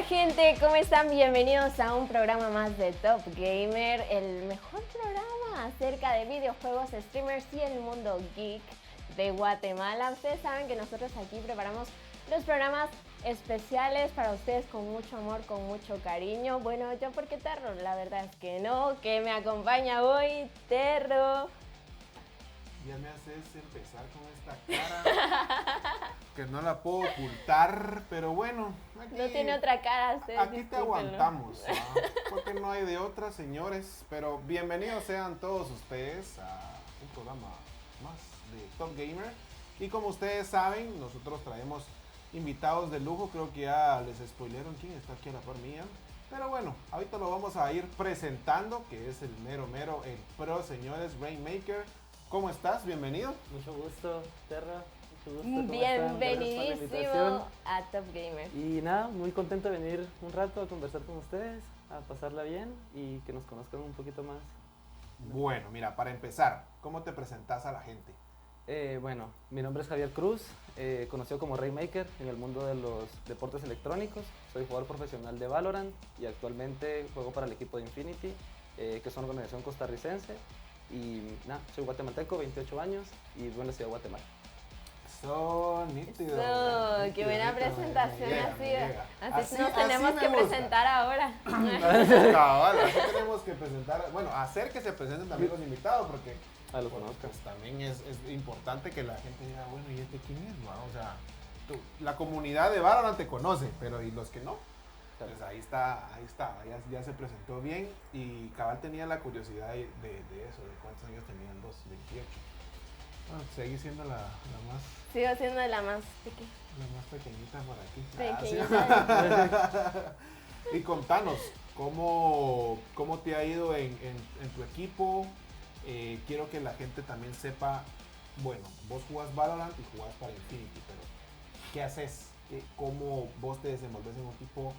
gente, ¿cómo están? Bienvenidos a un programa más de Top Gamer, el mejor programa acerca de videojuegos, streamers y el mundo geek de Guatemala. Ustedes saben que nosotros aquí preparamos los programas especiales para ustedes con mucho amor, con mucho cariño. Bueno, yo porque Terro, la verdad es que no, que me acompaña hoy Terro. Ya me haces empezar con esta cara que no la puedo ocultar, pero bueno. Aquí, No tiene otra cara, ustedes aquí te discúlpenlo. aguantamos, ¿no? Porque no hay de otra, señores. Pero bienvenidos sean todos ustedes a un programa más de Top Gamer. Y como ustedes saben, nosotros traemos invitados de lujo. Creo que ya les spoilearon quién está aquí a la par mía. Pero bueno, ahorita lo vamos a ir presentando, que es el mero, el pro, señores, Rainmaker. ¿Cómo estás? Bienvenido. Mucho gusto, Terra. Mucho gusto. ¿Cómo están? Gracias por la Bienvenidísimo invitación. a Top Gamer. Y nada, muy contento de venir un rato a conversar con ustedes, a pasarla bien y que nos conozcan un poquito más. Bueno, mira, para empezar, ¿cómo te presentas a la gente? Bueno, mi nombre es Javier Cruz, conocido como Rainmaker en el mundo de los deportes electrónicos. Soy jugador profesional de Valorant y actualmente juego para el equipo de Infinity, que es una organización costarricense. Y nada, soy guatemalteco, 28 años y vivo en la ciudad de Guatemala. Nítido. Eso, qué buena nítido, presentación me ha sido. llega. Así nos tenemos me que gusta. presentar ahora. Cabal, así tenemos que presentar, bueno, hacer que se presenten también los invitados, porque Ah, lo conozco. pues, también es importante que la gente diga, bueno, ¿y este quién es? ¿No? O sea, la comunidad de Valorant te conoce, pero ¿y los que no? Pues ahí está, ya se presentó bien y cabal tenía la curiosidad de eso, de cuántos años tenían los 28. Bueno, seguí siendo la más Sigo siendo la más pequeña. pequeñita por aquí. Y contanos, ¿cómo te ha ido en tu equipo? Quiero que la gente también sepa, bueno, vos jugás Valorant y jugás para Infinity, pero ¿qué haces? ¿Cómo vos te desenvolves en un equipo?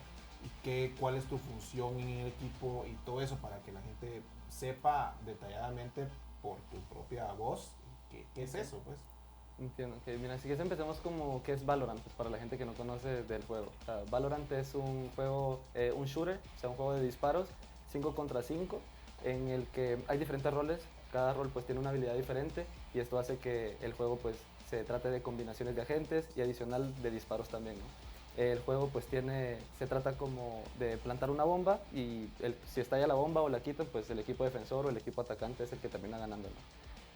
¿Y cuál es tu función en el equipo? Y todo eso para que la gente sepa detalladamente por tu propia voz qué es eso, pues. Entiendo, que mira, si quieres empecemos como qué es Valorant, pues para la gente que no conoce del juego. O sea, Valorant es un juego, un shooter, o sea, un juego de disparos, 5 contra 5, en el que hay diferentes roles, cada rol pues tiene una habilidad diferente y esto hace que el juego pues se trate de combinaciones de agentes y adicional de disparos también, ¿no? El juego pues se trata como de plantar una bomba y si estalla la bomba o la quitan, pues el equipo defensor o el equipo atacante es el que termina ganando, ¿no?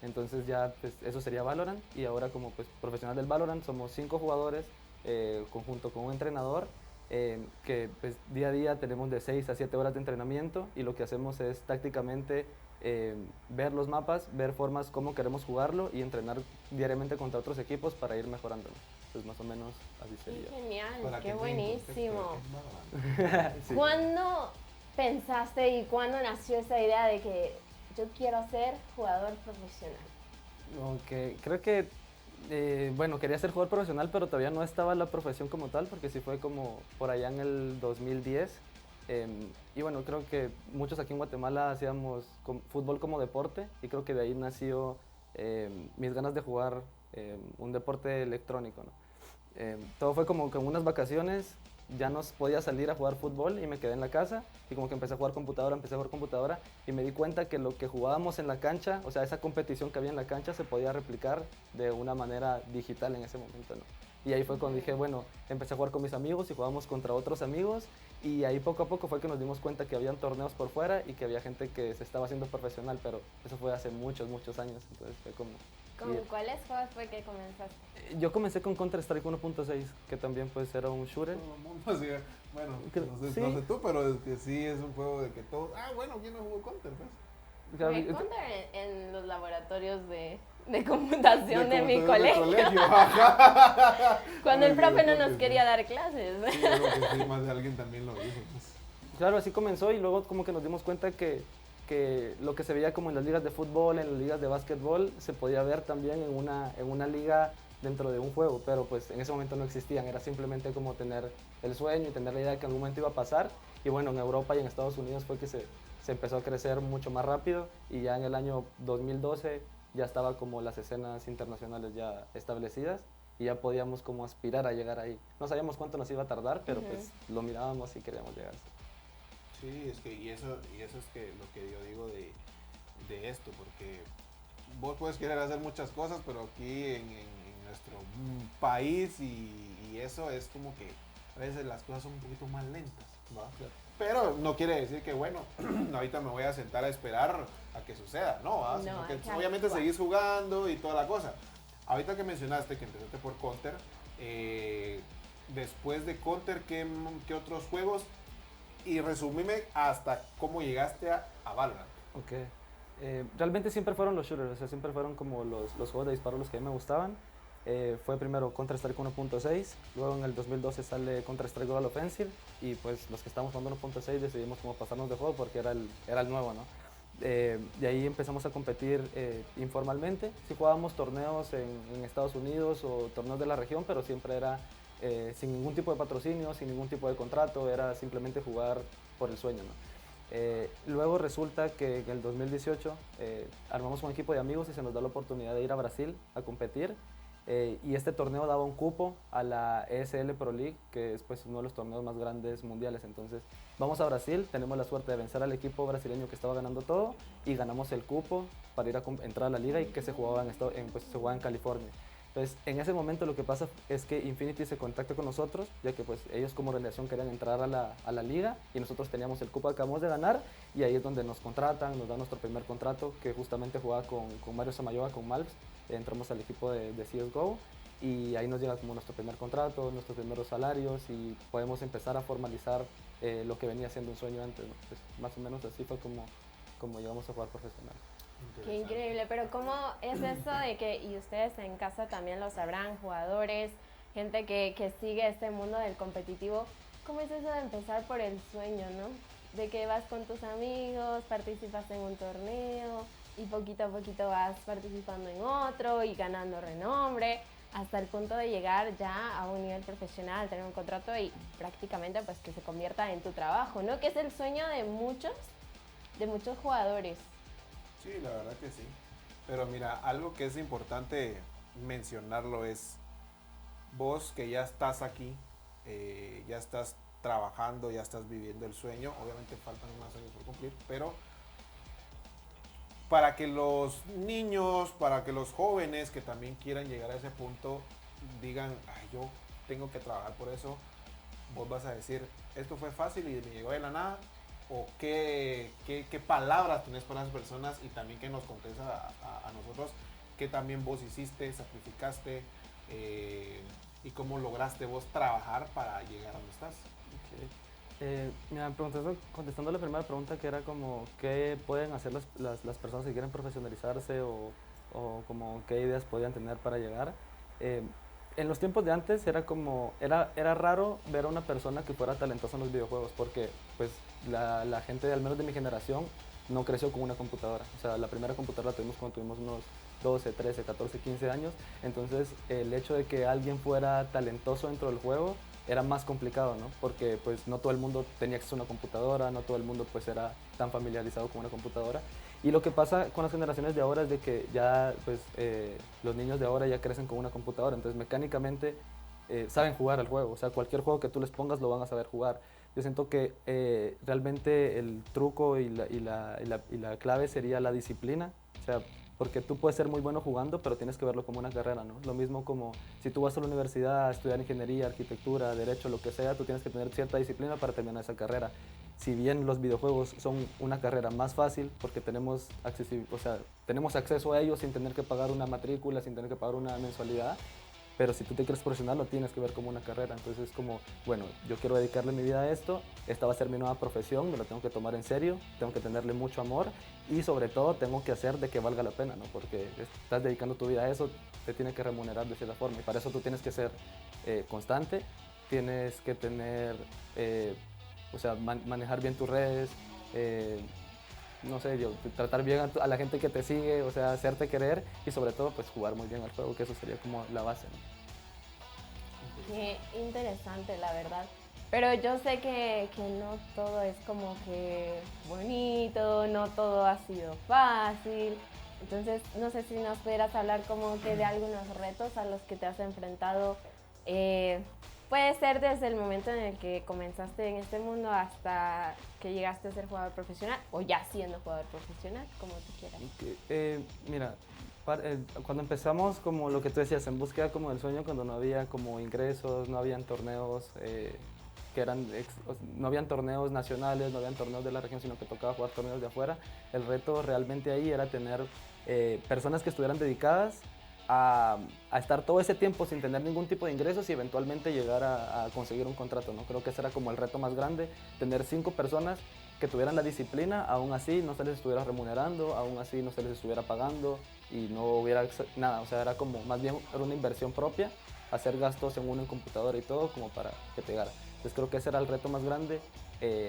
Entonces ya pues eso sería Valorant y ahora como pues profesional del Valorant somos 5 jugadores conjunto con un entrenador que pues día a día tenemos de 6 a 7 horas de entrenamiento y lo que hacemos es tácticamente ver los mapas, ver formas cómo queremos jugarlo y entrenar diariamente contra otros equipos para ir mejorándolo. Pues más o menos así Qué sería. genial, Para qué que tengan contexto de buenísimo. qué es Valorant. Sí. ¿Cuándo pensaste y cuándo nació esa idea de que yo quiero ser jugador profesional? Ok, creo que, bueno, quería ser jugador profesional, pero todavía no estaba la profesión como tal, porque sí fue como por allá en el 2010. Y bueno, creo que muchos aquí en Guatemala hacíamos fútbol como deporte, y creo que de ahí nació mis ganas de jugar un deporte electrónico, ¿no? Todo fue como que en unas vacaciones ya no podía salir a jugar fútbol y me quedé en la casa y como que empecé a jugar computadora y me di cuenta que lo que jugábamos en la cancha, o sea, esa competición que había en la cancha se podía replicar de una manera digital en ese momento, ¿no? Y ahí fue cuando dije, bueno, empecé a jugar con mis amigos y jugábamos contra otros amigos y ahí poco a poco fue que nos dimos cuenta que habían torneos por fuera y que había gente que se estaba haciendo profesional, pero eso fue hace muchos años, entonces fue como... ¿Con cuáles juegos fue que comenzaste? Yo comencé con Counter-Strike 1.6, que también pues era un shooter. Todo el mundo así, bueno, Sí. no sé tú, pero es que sí es un juego de que todos, bueno, ¿quién no jugó Counter, pues? Jugué Counter en los laboratorios de computación de mi colegio. colegio. Cuando el profe no nos quería dar clases. Sí, yo creo que sí, más de alguien también lo hizo, pues. Claro, así comenzó y luego como que nos dimos cuenta que lo que se veía como en las ligas de fútbol, en las ligas de básquetbol, se podía ver también en una liga dentro de un juego, pero pues en ese momento no existían, era simplemente como tener el sueño y tener la idea de que en algún momento iba a pasar. Y bueno, en Europa y en Estados Unidos fue que se empezó a crecer mucho más rápido y ya en el año 2012 ya estaba como las escenas internacionales ya establecidas y ya podíamos como aspirar a llegar ahí. No sabíamos cuánto nos iba a tardar, pero pues lo mirábamos y queríamos llegar. Sí, es que, y eso es que lo que yo digo de esto, porque vos puedes querer hacer muchas cosas, pero aquí en nuestro país y eso es como que a veces las cosas son un poquito más lentas, ¿va? Claro. Pero no quiere decir que, bueno, ahorita me voy a sentar a esperar a que suceda, ¿no? ¿Va? No, Sino que exacto. obviamente seguís jugando y toda la cosa. Ahorita que mencionaste que empezaste por Counter, después de Counter, ¿qué otros juegos? Y resumime hasta cómo llegaste a Valorant. Ok. Realmente siempre fueron los shooters, o sea, siempre fueron como los juegos de disparo los que a mí me gustaban. Fue primero Counter-Strike 1.6, luego en el 2012 sale Counter-Strike Global Offensive y pues los que estábamos jugando 1.6 decidimos como pasarnos de juego porque era el nuevo, ¿no? De ahí empezamos a competir informalmente. Sí jugábamos torneos en Estados Unidos o torneos de la región, pero siempre era sin ningún tipo de patrocinio, sin ningún tipo de contrato, era simplemente jugar por el sueño, ¿no? Luego resulta que en el 2018 armamos un equipo de amigos y se nos da la oportunidad de ir a Brasil a competir. Y este torneo daba un cupo a la ESL Pro League, que es pues, uno de los torneos más grandes mundiales. Entonces vamos a Brasil, tenemos la suerte de vencer al equipo brasileño que estaba ganando todo y ganamos el cupo para ir a entrar a la liga y que se jugaba pues, se jugaba en California. Entonces, en ese momento lo que pasa es que Infinity se contacta con nosotros, ya que pues ellos como organización querían entrar a la liga y nosotros teníamos el cupo que acabamos de ganar y ahí es donde nos contratan, nos dan nuestro primer contrato, que justamente jugaba con Mario Samayoa, con Malps, entramos al equipo de CSGO y ahí nos llega como nuestro primer contrato, nuestros primeros salarios y podemos empezar a formalizar lo que venía siendo un sueño antes, ¿no? Pues, más o menos así fue como llegamos a jugar profesional. Qué increíble, pero ¿cómo es eso de que, y ustedes en casa también lo sabrán, jugadores, gente que sigue este mundo del competitivo, cómo es eso de empezar por el sueño, ¿no? De que vas con tus amigos, participas en un torneo y poquito a poquito vas participando en otro y ganando renombre, hasta el punto de llegar ya a un nivel profesional, tener un contrato y prácticamente pues que se convierta en tu trabajo, ¿no? Que es el sueño de muchos jugadores. Sí, la verdad que sí. Pero mira, algo que es importante mencionarlo es vos que ya estás aquí, ya estás trabajando, ya estás viviendo el sueño. Obviamente faltan unos años por cumplir, pero para que los niños, para que los jóvenes que también quieran llegar a ese punto digan, ay, yo tengo que trabajar por eso, vos vas a decir, esto fue fácil y me llegó de la nada, o qué palabras tenés para las personas y también que nos contés a nosotros qué también vos hiciste, sacrificaste y cómo lograste vos trabajar para llegar a donde estás. Mira, contestando la primera pregunta que era como qué pueden hacer las personas que quieren profesionalizarse o como qué ideas podían tener para llegar. En los tiempos de antes era raro ver a una persona que fuera talentosa en los videojuegos porque pues la gente al menos de mi generación no creció con una computadora. O sea, la primera computadora la tuvimos cuando tuvimos unos 12, 13, 14, 15 años. Entonces el hecho de que alguien fuera talentoso dentro del juego era más complicado, ¿no? Porque pues no todo el mundo tenía acceso a una computadora, no todo el mundo pues era tan familiarizado con una computadora. Y lo que pasa con las generaciones de ahora es de que ya pues los niños de ahora ya crecen con una computadora, entonces mecánicamente saben jugar al juego, o sea, cualquier juego que tú les pongas lo van a saber jugar. Yo siento que realmente el truco y la clave sería la disciplina, o sea, porque tú puedes ser muy bueno jugando, pero tienes que verlo como una carrera, ¿no? Lo mismo como si tú vas a la universidad a estudiar ingeniería, arquitectura, derecho, lo que sea, tú tienes que tener cierta disciplina para terminar esa carrera. Si bien los videojuegos son una carrera más fácil, porque tenemos acceso a ellos sin tener que pagar una matrícula, sin tener que pagar una mensualidad, pero si tú te quieres profesional lo tienes que ver como una carrera. Entonces es como, bueno, yo quiero dedicarle mi vida a esto, esta va a ser mi nueva profesión, me lo tengo que tomar en serio, tengo que tenerle mucho amor y sobre todo tengo que hacer de que valga la pena, ¿no? Porque estás dedicando tu vida a eso, te tiene que remunerar de cierta forma y para eso tú tienes que ser constante, tienes que tener, manejar bien tus redes, no sé, tratar bien a la gente que te sigue, o sea, hacerte querer y sobre todo pues jugar muy bien al juego, que eso sería como la base, ¿no? Qué interesante, la verdad. Pero yo sé que no todo es como que bonito, no todo ha sido fácil. Entonces, no sé si nos pudieras hablar como que de algunos retos a los que te has enfrentado. Puede ser desde el momento en el que comenzaste en este mundo hasta que llegaste a ser jugador profesional o ya siendo jugador profesional, como tú quieras. Mira, cuando empezamos, como lo que tú decías, en búsqueda como del sueño, cuando no había como ingresos, no habían torneos no habían torneos nacionales, no habían torneos de la región, sino que tocaba jugar torneos de afuera. El reto realmente ahí era tener personas que estuvieran dedicadas a estar todo ese tiempo sin tener ningún tipo de ingresos y eventualmente llegar a conseguir un contrato, ¿no? Creo que ese era como el reto más grande, tener 5 personas que tuvieran la disciplina, aún así no se les estuviera remunerando, aún así no se les estuviera pagando y no hubiera nada, o sea, era como más bien era una inversión propia, hacer gastos en uno en computadora y todo como para que pegara. Entonces creo que ese era el reto más grande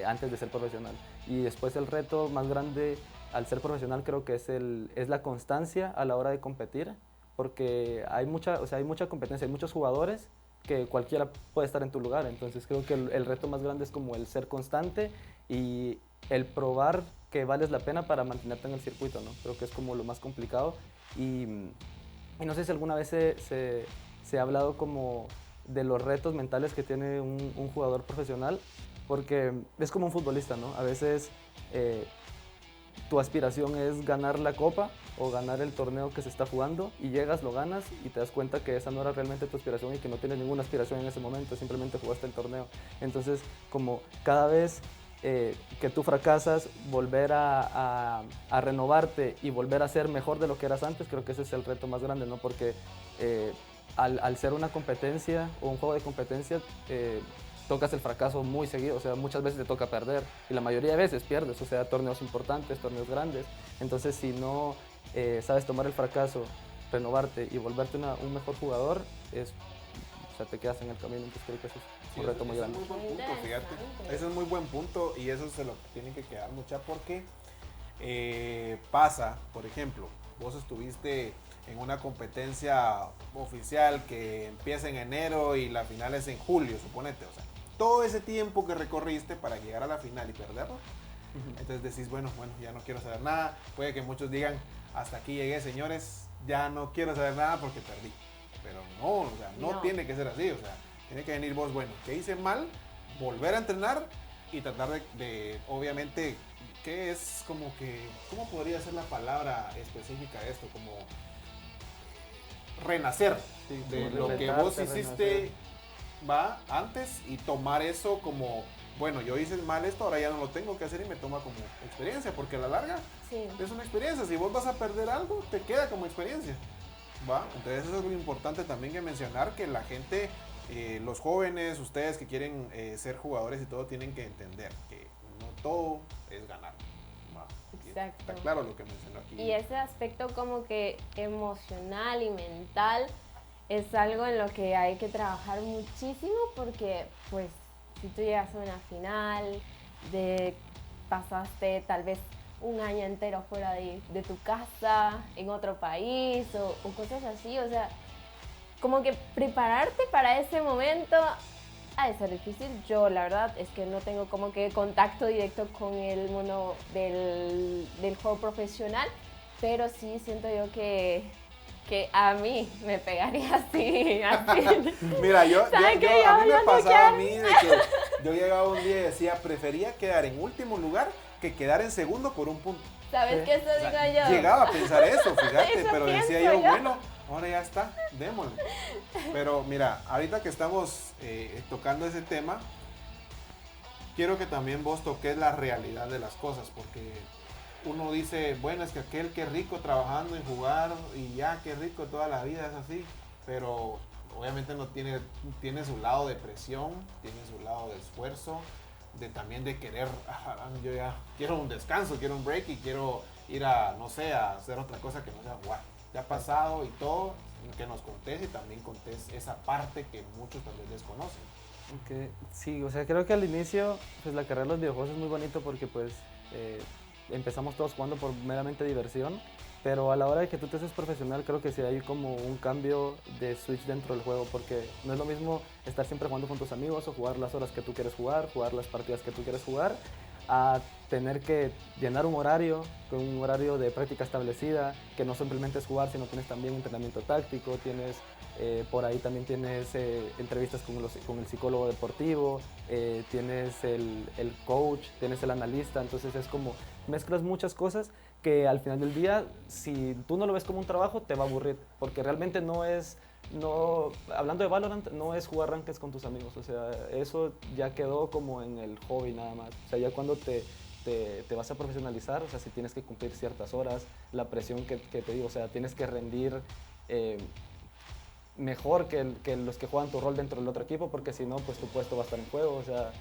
antes de ser profesional. Y después el reto más grande al ser profesional creo que es la constancia a la hora de competir, porque hay mucha competencia, hay muchos jugadores que cualquiera puede estar en tu lugar. Entonces creo que el reto más grande es como el ser constante y el probar que vales la pena para mantenerte en el circuito, ¿no? Creo que es como lo más complicado. Y no sé si alguna vez se ha hablado como de los retos mentales que tiene un jugador profesional, porque es como un futbolista, ¿no? A veces tu aspiración es ganar la copa o ganar el torneo que se está jugando y llegas, lo ganas y te das cuenta que esa no era realmente tu aspiración y que no tienes ninguna aspiración en ese momento, simplemente jugaste el torneo. Entonces, como cada vez que tú fracasas, volver a renovarte y volver a ser mejor de lo que eras antes, creo que ese es el reto más grande, ¿no? Porque al ser una competencia o un juego de competencia, tocas el fracaso muy seguido, o sea, muchas veces te toca perder y la mayoría de veces pierdes, o sea, torneos importantes, torneos grandes. Entonces, si no sabes tomar el fracaso, renovarte y volverte un mejor jugador, o sea, te quedas en el camino. Entonces creo que eso es un reto muy grande. Es muy buen punto, fíjate. Ese es muy buen punto y eso se lo tiene que quedar mucha porque pasa, por ejemplo, vos estuviste en una competencia oficial que empieza en enero y la final es en julio, suponete, o sea, todo ese tiempo que recorriste para llegar a la final y perderlo, entonces decís, bueno, ya no quiero saber nada, puede que muchos digan, hasta aquí llegué, señores, ya no quiero saber nada porque perdí, pero no, o sea, no tiene que ser así, o sea, tiene que venir vos, bueno, ¿qué hice mal? Volver a entrenar y tratar de obviamente, ¿qué es como que, cómo podría ser la palabra específica de esto? Como renacer de lo que vos hiciste antes y tomar eso como, bueno, yo hice mal esto, ahora ya no lo tengo que hacer y me toma como experiencia, porque a la larga es una experiencia. Si vos vas a perder algo, te queda como experiencia. Entonces eso es muy importante también que mencionar, que la gente, los jóvenes, ustedes que quieren ser jugadores y todo, tienen que entender que no todo es ganar. Exacto. Está claro lo que mencionó aquí. Y ese aspecto como que emocional y mental es algo en lo que hay que trabajar muchísimo porque pues si tú llegas a una final, pasaste tal vez un año entero fuera de tu casa, en otro país o cosas así, o sea, como que prepararte para ese momento ha de ser difícil. Yo la verdad es que no tengo como que contacto directo con el mundo del juego profesional, pero sí siento yo que a mí me pegaría así. Mira, a mí me pasaba a mí de que yo llegaba un día y decía, prefería quedar en último lugar que quedar en segundo por un punto. ¿Sabes qué eso digo yo? Llegaba a pensar eso, fíjate, Eso pero decía pienso yo, yo. bueno, ahora ya está, démosle. Pero mira, ahorita que estamos tocando ese tema, quiero que también vos toques la realidad de las cosas, porque uno dice, bueno, es que aquel que rico trabajando en jugar y ya, qué rico toda la vida es así, pero obviamente no tiene su lado de presión, tiene su lado de esfuerzo, también de querer, yo ya quiero un descanso, quiero un break y quiero ir a, no sé, a hacer otra cosa que no sea jugar. Ya ha pasado y todo, que nos contés y también contés esa parte que muchos también desconocen. Okay. Sí, o sea, creo que al inicio, pues la carrera de los videojuegos es muy bonito porque pues empezamos todos jugando por meramente diversión, pero a la hora de que tú te haces profesional creo que sí hay como un cambio de switch dentro del juego, porque no es lo mismo estar siempre jugando con tus amigos o jugar las horas que tú quieres jugar las partidas que tú quieres jugar, a tener que llenar un horario, con un horario de práctica establecida, que no simplemente es jugar, sino tienes también entrenamiento táctico, tienes por ahí también tienes entrevistas con el psicólogo deportivo, tienes el coach, tienes el analista, entonces es como mezclas muchas cosas que al final del día, si tú no lo ves como un trabajo, te va a aburrir, porque realmente hablando de Valorant, no es jugar rankeds con tus amigos, o sea, eso ya quedó como en el hobby nada más, o sea, ya cuando te vas a profesionalizar, o sea, si tienes que cumplir ciertas horas, la presión que te digo, o sea, tienes que rendir mejor que los que juegan tu rol dentro del otro equipo, porque si no, pues tu puesto va a estar en juego, o sea,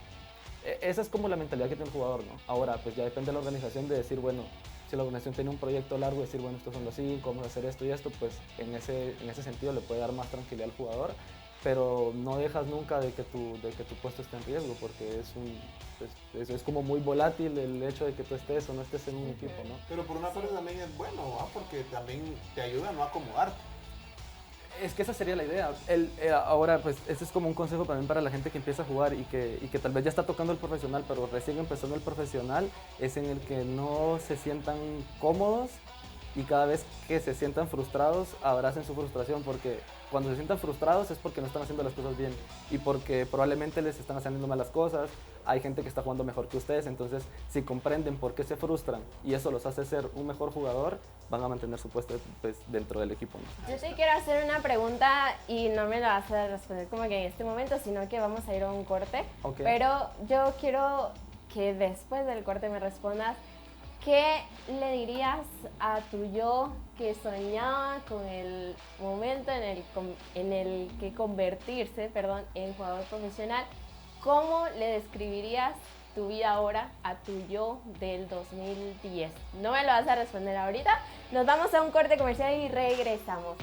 esa es como la mentalidad que tiene el jugador, ¿no? Ahora, pues ya depende de la organización de decir, bueno, si la organización tiene un proyecto largo, decir, bueno, estos son los 5, vamos a hacer esto y esto, pues en ese sentido le puede dar más tranquilidad al jugador, pero no dejas nunca de que tu puesto esté en riesgo, porque es como muy volátil el hecho de que tú estés o no estés en un equipo, ¿no? Pero por una parte también es bueno, ¿va? Porque también te ayuda a no acomodarte. Es que esa sería la idea. Ahora, pues, ese es como un consejo también para la gente que empieza a jugar y que tal vez ya está tocando el profesional, pero recién empezando el profesional, es en el que no se sientan cómodos y cada vez que se sientan frustrados, abracen su frustración, porque cuando se sientan frustrados es porque no están haciendo las cosas bien y porque probablemente les están haciendo malas cosas, hay gente que está jugando mejor que ustedes, entonces si comprenden por qué se frustran y eso los hace ser un mejor jugador, van a mantener su puesto pues, dentro del equipo, ¿no? Yo te quiero hacer una pregunta y no me la vas a responder como que en este momento, sino que vamos a ir a un corte. Okay. Pero yo quiero que después del corte me respondas, ¿qué le dirías a tu yo que soñaba con el momento en el que convertirse, en jugador profesional? ¿Cómo le describirías tu vida ahora a tu yo del 2010? No me lo vas a responder ahorita. Nos vamos a un corte comercial y regresamos.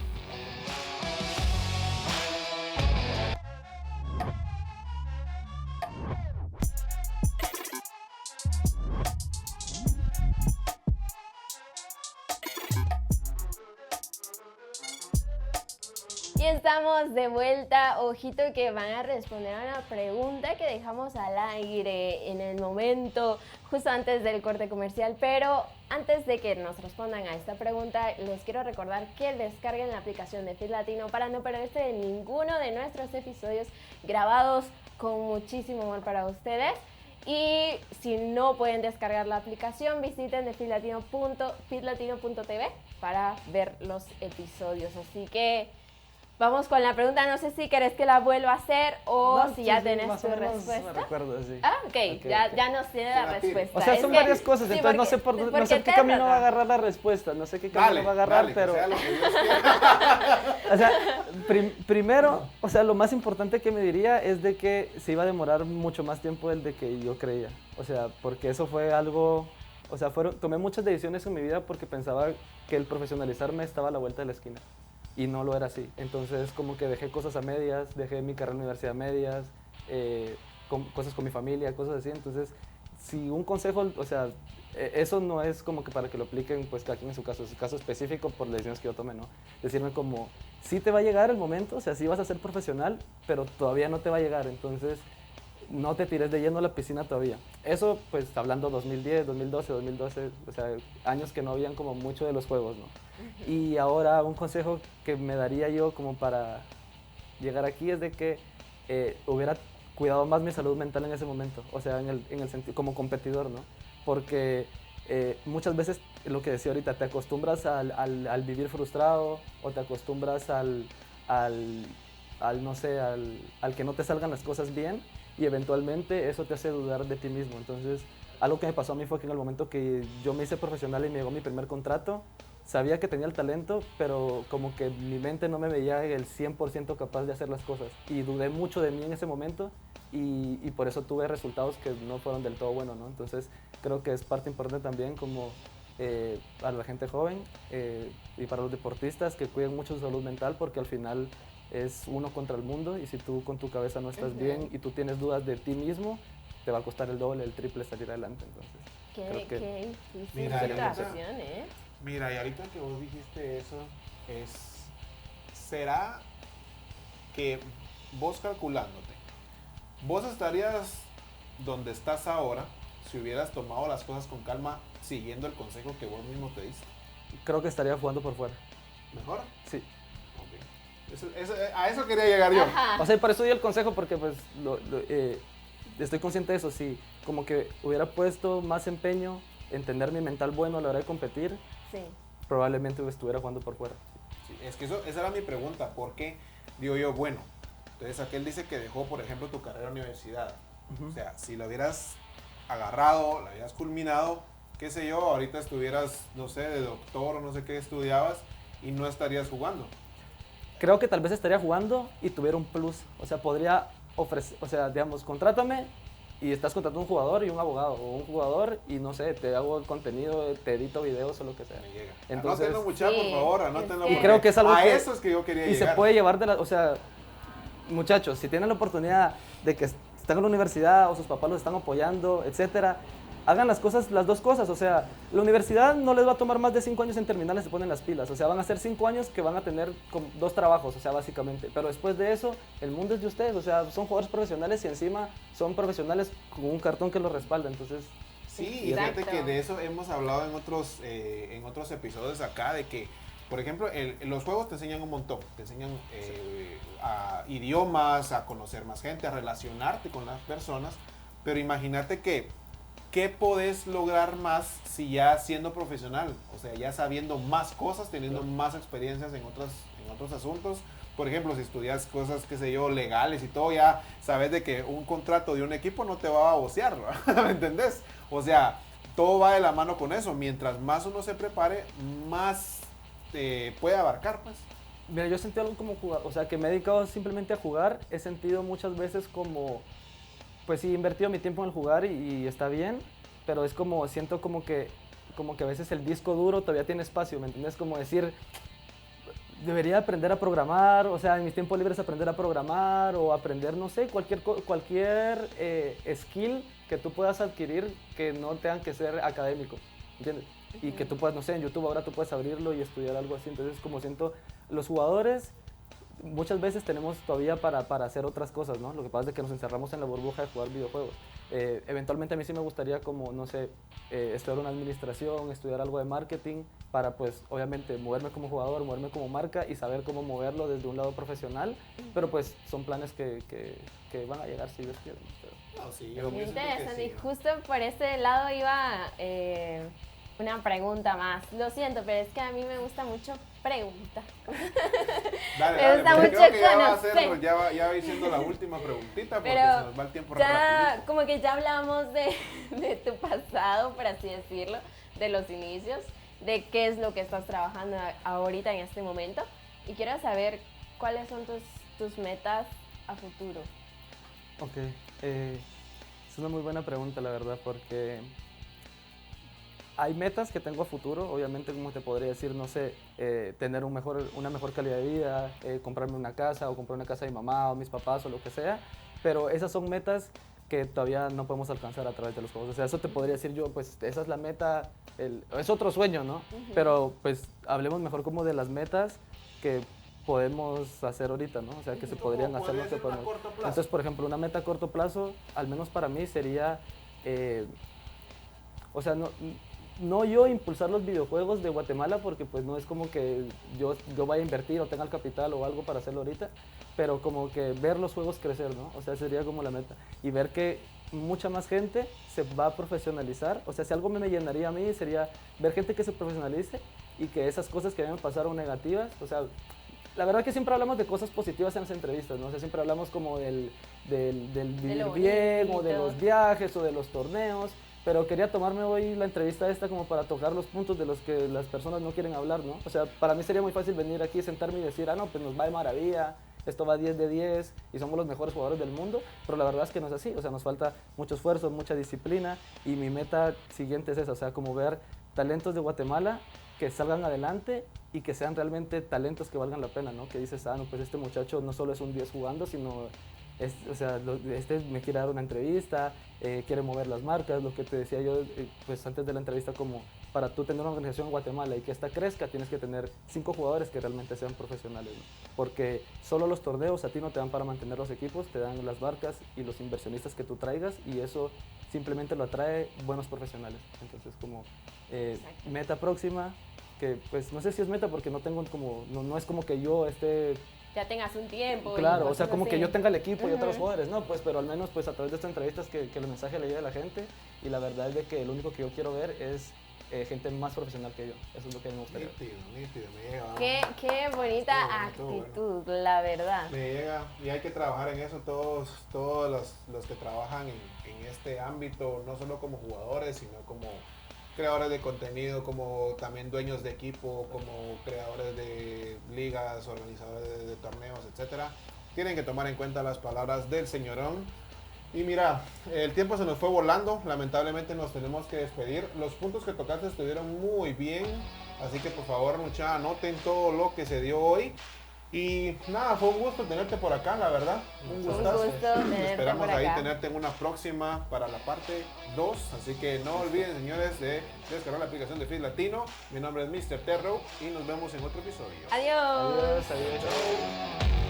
Y estamos de vuelta. Ojito que van a responder a una pregunta que dejamos al aire en el momento justo antes del corte comercial, pero antes de que nos respondan a esta pregunta, les quiero recordar que descarguen la aplicación de Fit Latino para no perderse de ninguno de nuestros episodios grabados con muchísimo amor para ustedes. Y si no pueden descargar la aplicación, visiten fitlatino.tv para ver los episodios. Así que vamos con la pregunta, no sé si querés que la vuelva a hacer o No, si ya sí, tenés más tu o menos respuesta. Me recuerdo, sí. Ah, ok, ya no sé la respuesta. O sea, son varias cosas, sí, entonces no sé, no sé qué camino va a agarrar la respuesta, no sé qué camino va a agarrar, pero... Que sea lo que Dios quiera. O sea, primero, o sea, lo más importante que me diría es de que se iba a demorar mucho más tiempo del de que yo creía. O sea, porque eso fue algo... O sea, tomé muchas decisiones en mi vida porque pensaba que el profesionalizarme estaba a la vuelta de la esquina. Y no lo era así. Entonces, como que dejé cosas a medias, dejé mi carrera en la universidad a medias, cosas con mi familia, cosas así. Entonces, si un consejo, o sea, eso no es como que para que lo apliquen, pues cada quien en su caso específico por las decisiones que yo tomé, ¿no? Decirme como, sí te va a llegar el momento, o sea, sí vas a ser profesional, pero todavía no te va a llegar. Entonces, no te tires de lleno a la piscina todavía. Eso, pues, hablando 2010, 2012, 2012, o sea, años que no habían como mucho de los juegos, ¿no? Y ahora un consejo que me daría yo como para llegar aquí es de que hubiera cuidado más mi salud mental en ese momento, o sea, en el sentido como competidor, ¿no? Porque muchas veces, lo que decía ahorita, te acostumbras al vivir frustrado o te acostumbras al no sé, al que no te salgan las cosas bien y eventualmente eso te hace dudar de ti mismo. Entonces, algo que me pasó a mí fue que en el momento que yo me hice profesional y me llegó mi primer contrato, sabía que tenía el talento, pero como que mi mente no me veía el 100% capaz de hacer las cosas. Y dudé mucho de mí en ese momento y por eso tuve resultados que no fueron del todo buenos, ¿no? Entonces creo que es parte importante también como para la gente joven y para los deportistas que cuiden mucho su salud mental, porque al final es uno contra el mundo y si tú con tu cabeza no estás bien y tú tienes dudas de ti mismo, te va a costar el doble, el triple salir adelante. Entonces, Qué difícil Mira, situación, ¿eh? Mira, y ahorita que vos dijiste eso, ¿será que vos calculándote, vos estarías donde estás ahora si hubieras tomado las cosas con calma siguiendo el consejo que vos mismo te diste? Creo que estaría jugando por fuera. ¿Mejor? Sí. Ok. A eso quería llegar yo. Ajá. O sea, y por eso di el consejo, porque pues estoy consciente de eso, sí. Como que hubiera puesto más empeño en tener mi mental bueno a la hora de competir, Sí. probablemente estuviera jugando por fuera. Sí, es que esa era mi pregunta. ¿Por qué? Digo yo, bueno, entonces aquel dice que dejó, por ejemplo, tu carrera de universidad. Ujú. O sea, si lo hubieras agarrado, lo hubieras culminado, qué sé yo, ahorita estuvieras, no sé, de doctor o no sé qué estudiabas y no estarías jugando. Creo que tal vez estaría jugando y tuviera un plus. O sea, podría ofrecer, o sea, digamos, contrátame y estás contratando un jugador y un abogado, o un jugador y no sé, te hago el contenido, te edito videos o lo que sea. Me llega. Entonces, Anótenlo, muchachos, sí, por favor, anótenlo. es que- Y porque creo que es algo a que- eso es que yo quería y llegar. se puede llevar de la, o sea, muchachos, si tienen la oportunidad de que están en la universidad o sus papás los están apoyando, etcétera, hagan las cosas, las dos cosas. O sea, la universidad no les va a tomar más de 5 años en terminarles, se ponen las pilas. O sea, van a ser 5 años que van a tener 2 trabajos, o sea, básicamente. Pero después de eso, el mundo es de ustedes. O sea, son jugadores profesionales y encima son profesionales con un cartón que los respalda. Entonces, Sí, y fíjate Exacto. que de eso hemos hablado en otros episodios acá, de que, por ejemplo, los juegos te enseñan un montón, te enseñan a idiomas, a conocer más gente, a relacionarte con las personas, pero imagínate que, ¿qué podés lograr más si ya siendo profesional? O sea, ya sabiendo más cosas, teniendo más experiencias en otros asuntos. Por ejemplo, si estudias cosas, qué sé yo, legales y todo, ya sabes de que un contrato de un equipo no te va a babosear, ¿verdad? ¿Me entendés? O sea, todo va de la mano con eso. Mientras más uno se prepare, más puede abarcar, pues. mira, yo he sentido algo como jugar, o sea, que me he dedicado simplemente a jugar. He sentido muchas veces como, pues sí, he invertido mi tiempo en el jugar y está bien, pero es como, siento como que a veces el disco duro todavía tiene espacio, ¿me entiendes? Como decir, debería aprender a programar, o sea, en mis tiempos libres aprender a programar o aprender, no sé, cualquier skill que tú puedas adquirir que no tengan que ser académico, ¿entiendes? Y que tú puedas, no sé, en YouTube ahora tú puedes abrirlo y estudiar algo así. Entonces, como siento, los jugadores muchas veces tenemos todavía para hacer otras cosas, ¿no? Lo que pasa es que nos encerramos en la burbuja de jugar videojuegos. Eventualmente a mí sí me gustaría como, no sé, estudiar una administración, estudiar algo de marketing, para pues obviamente moverme como jugador, moverme como marca y saber cómo moverlo desde un lado profesional, pero pues son planes que van a llegar si Dios quiere. No, sí, Pero Muy yo siento que interesante. sí. Y justo por ese lado iba una pregunta más. Lo siento, pero es que a mí me gusta mucho preguntar. Dale, Me dale, gusta porque mucho creo que ya va a ser, conocer. ya va a ir siendo la última preguntita porque Pero se nos va el tiempo ya, rapidito. como que ya hablamos de tu pasado, por así decirlo, de los inicios, de qué es lo que estás trabajando ahorita en este momento. Y quiero saber cuáles son tus metas a futuro. Ok, es una muy buena pregunta la verdad, porque hay metas que tengo a futuro, obviamente, como te podría decir, no sé, tener una mejor calidad de vida, comprarme una casa o comprar una casa de mi mamá o mis papás o lo que sea, pero esas son metas que todavía no podemos alcanzar a través de los juegos. O sea, eso te podría decir yo, pues esa es la meta, es otro sueño, ¿no? Ujú. Pero pues hablemos mejor como de las metas que podemos hacer ahorita, ¿no? O sea, que se ¿Cómo podrían hacer podría lo que ser una podemos. corto plazo? Entonces, por ejemplo, una meta a corto plazo, al menos para mí, sería, o sea, no yo impulsar los videojuegos de Guatemala, porque pues no es como que yo vaya a invertir o tenga el capital o algo para hacerlo ahorita, pero como que ver los juegos crecer, ¿no? O sea, sería como la meta. Y ver que mucha más gente se va a profesionalizar. O sea, si algo me llenaría a mí sería ver gente que se profesionalice y que esas cosas que a mí me pasaron negativas, o sea, la verdad que siempre hablamos de cosas positivas en las entrevistas, ¿no? O sea, siempre hablamos como del vivir lo bien o de bonito. los viajes o de los torneos, pero quería tomarme hoy la entrevista esta como para tocar los puntos de los que las personas no quieren hablar, ¿no? O sea, para mí sería muy fácil venir aquí, sentarme y decir, ah, no, pues nos va de maravilla, esto va 10 de 10 y somos los mejores jugadores del mundo, pero la verdad es que no es así, o sea, nos falta mucho esfuerzo, mucha disciplina y mi meta siguiente es esa, o sea, como ver talentos de Guatemala que salgan adelante y que sean realmente talentos que valgan la pena, ¿no? Que dices, ah, no, pues este muchacho no solo es un 10 jugando, sino, o sea, este me quiere dar una entrevista, quiere mover las marcas, lo que te decía yo, pues antes de la entrevista, como para tú tener una organización en Guatemala y que esta crezca, tienes que tener 5 jugadores que realmente sean profesionales, ¿no? Porque solo los torneos a ti no te dan para mantener los equipos, te dan las marcas y los inversionistas que tú traigas, y eso simplemente lo atrae buenos profesionales. Entonces, como meta próxima, que pues no sé si es meta porque no tengo como, no es como que yo esté... Ya tengas un tiempo. Claro, o sea, como así. que yo tenga el equipo y otros jugadores, no, pues, pero al menos pues a través de estas entrevistas que el mensaje le llegue a la gente, y la verdad es de que lo único que yo quiero ver es gente más profesional que yo. Eso es lo que me gustaría. Nítido, me llega. Qué bonita actitud, la verdad. Me llega, y hay que trabajar en eso todos los que trabajan en este ámbito, no solo como jugadores, sino como creadores de contenido, como también dueños de equipo, como creadores de ligas, organizadores de torneos, etcétera. Tienen que tomar en cuenta las palabras del señorón. Y mira, el tiempo se nos fue volando, lamentablemente nos tenemos que despedir. Los puntos que tocaste estuvieron muy bien, así que por favor, muchachos, anoten todo lo que se dio hoy. Y nada, fue un gusto tenerte por acá, la verdad. Un gustazo. Esperamos por ahí acá. tenerte en una próxima para la parte 2. Así que no olviden, señores, de descargar la aplicación de Fit Latino. Mi nombre es Mr. Terro y nos vemos en otro episodio. Adiós. Adiós, adiós.